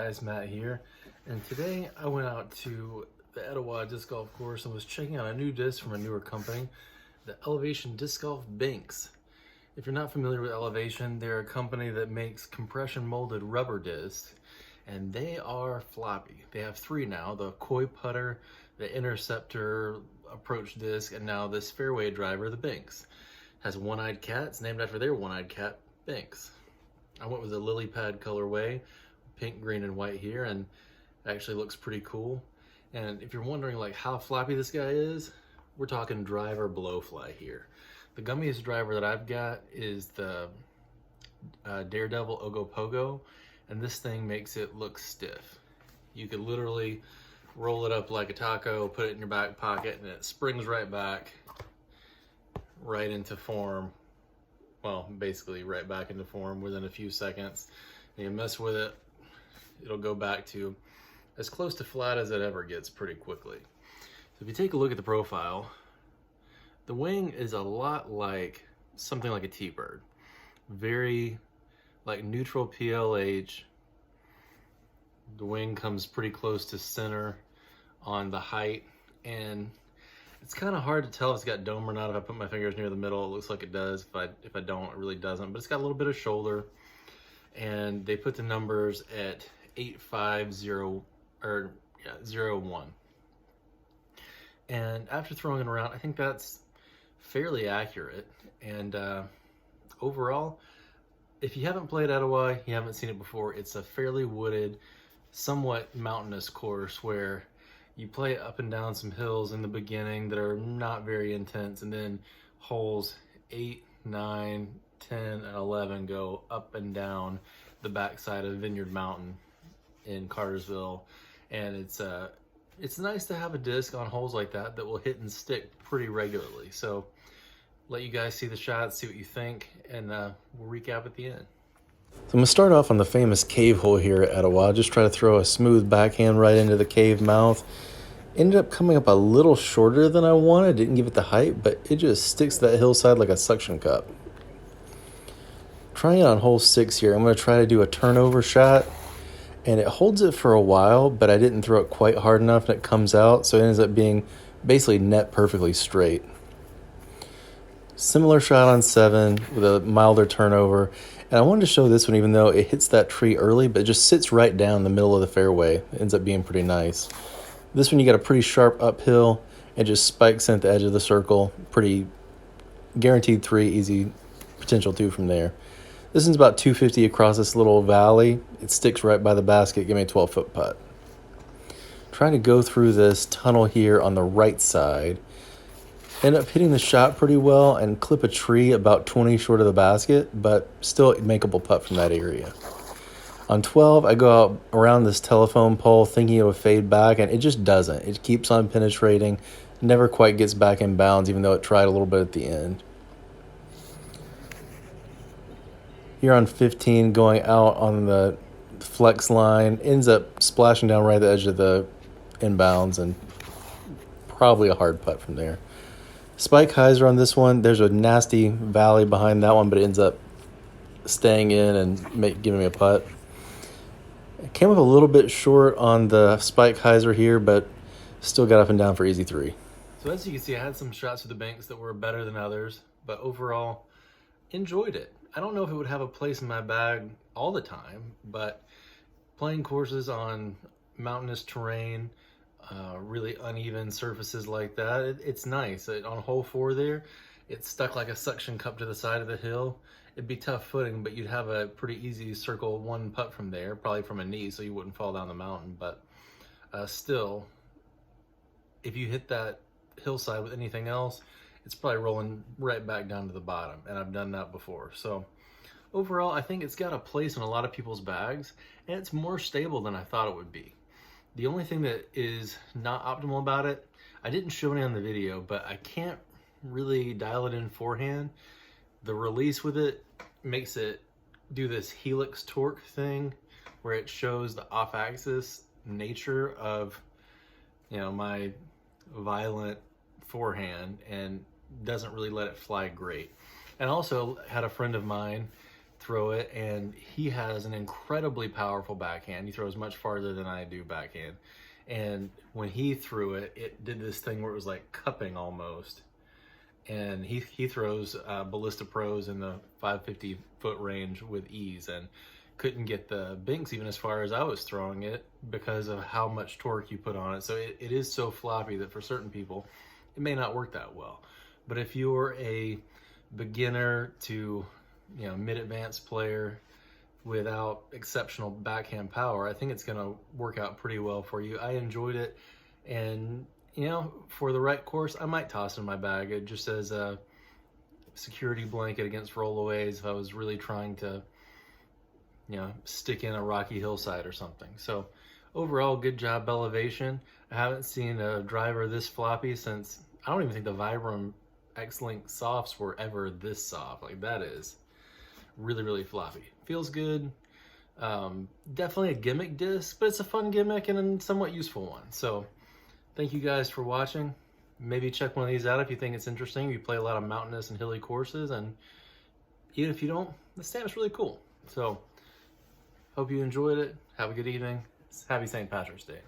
guys, Matt here, and today I went out to the Etowah disc golf course and was checking out a new disc from a newer company, the Elevation Disc Golf Binx. If you're not familiar with Elevation, they're a company that makes compression molded rubber discs, and they are floppy. They have three now: the Koi putter, the Interceptor approach disc, and now this fairway driver, the Binx. Has one-eyed cat. It's named after their one-eyed cat, Binx. I went with a lily pad colorway, pink, green, and white here, and it actually looks pretty cool. And if you're wondering like how floppy this guy is, we're talking driver blowfly here. The gummiest driver that I've got is the Daredevil Ogopogo, and this thing makes it look stiff. You could literally roll it up like a taco, put it in your back pocket, and it springs right back, right into form. Well, basically right back into form within a few seconds. And you mess with it, it'll go back to as close to flat as it ever gets pretty quickly. So if you take a look at the profile, the wing is a lot like something like a T-bird. Very like neutral PLH. The wing comes pretty close to center on the height, and it's kind of hard to tell if it's got dome or not. If I put my fingers near the middle, it looks like it does. If I don't, it really doesn't. But it's got a little bit of shoulder, and they put the numbers at 850 or 01. And after throwing it around, I think that's fairly accurate. And overall, if you haven't played Etowah, you haven't seen it before, it's a fairly wooded, somewhat mountainous course where you play up and down some hills in the beginning that are not very intense, and then holes 8, 9, 10, and 11 go up and down the backside of Vineyard Mountain in Cartersville. And it's nice to have a disc on holes like that that will hit and stick pretty regularly. So let you guys see the shots, see what you think, and we'll recap at the end. So I'm going to start off on the famous cave hole here at Etowah. Just try to throw a smooth backhand right into the cave mouth. Ended up coming up a little shorter than I wanted. Didn't give it the height, but it just sticks to that hillside like a suction cup. Trying it on hole 6 here. I'm going to try to do a turnover shot, and it holds it for a while, but I didn't throw it quite hard enough, and it comes out, so it ends up being basically net perfectly straight. Similar shot on 7 with a milder turnover. And I wanted to show this one, even though it hits that tree early, but it just sits right down the middle of the fairway. It ends up being pretty nice. This one you got a pretty sharp uphill and just spikes in at the edge of the circle. Pretty guaranteed 3, easy potential 2 from there. This one's about 250 across this little valley. It sticks right by the basket. Give me a 12-foot putt. Trying to go through this tunnel here on the right side. End up hitting the shot pretty well and clip a tree about 20 short of the basket, but still a makeable putt from that area. On 12, I go out around this telephone pole thinking it would fade back, and it just doesn't. It keeps on penetrating, never quite gets back in bounds, even though it tried a little bit at the end. Here on 15, going out on the flex line, ends up splashing down right at the edge of the inbounds, and probably a hard putt from there. Spike hyzer on this one. There's a nasty valley behind that one, but it ends up staying in and giving me a putt. It came up a little bit short on the spike hyzer here, but still got up and down for easy 3. So as you can see, I had some shots with the Binx that were better than others, but overall, enjoyed it. I don't know if it would have a place in my bag all the time, but playing courses on mountainous terrain, really uneven surfaces like that, it's nice. On hole 4 there, it's stuck like a suction cup to the side of the hill. It'd be tough footing, but you'd have a pretty easy circle 1 putt from there, probably from a knee, so you wouldn't fall down the mountain. But still, if you hit that hillside with anything else, it's probably rolling right back down to the bottom, and I've done that before. So overall, I think it's got a place in a lot of people's bags, and it's more stable than I thought it would be. The only thing that is not optimal about it, I didn't show it on the video, but I can't really dial it in forehand. The release with it makes it do this helix torque thing where it shows the off-axis nature of, my violent forehand, and doesn't really let it fly great. And also had a friend of mine throw it, and he has an incredibly powerful backhand. He throws much farther than I do backhand. And when he threw it, it did this thing where it was like cupping almost. And he throws Ballista Pros in the 550 foot range with ease, and couldn't get the Binx even as far as I was throwing it because of how much torque you put on it. So it is so floppy that for certain people, it may not work that well. But if you're a beginner to, you know, mid-advanced player without exceptional backhand power, I think it's going to work out pretty well for you. I enjoyed it, and you know, for the right course, I might toss it in my bag. It just as a security blanket against rollaways if I was really trying to, you know, stick in a rocky hillside or something. So overall, good job, Elevation. I haven't seen a driver this floppy since, I don't even think the Vibram X-Link softs were ever this soft. Like, that is really, really floppy. Feels good. Definitely a gimmick disc, but it's a fun gimmick and a somewhat useful one. So thank you guys for watching. Maybe check one of these out if you think it's interesting. You play a lot of mountainous and hilly courses, and even if you don't, the stamp's really cool. So hope you enjoyed it. Have a good evening. Happy St. Patrick's Day.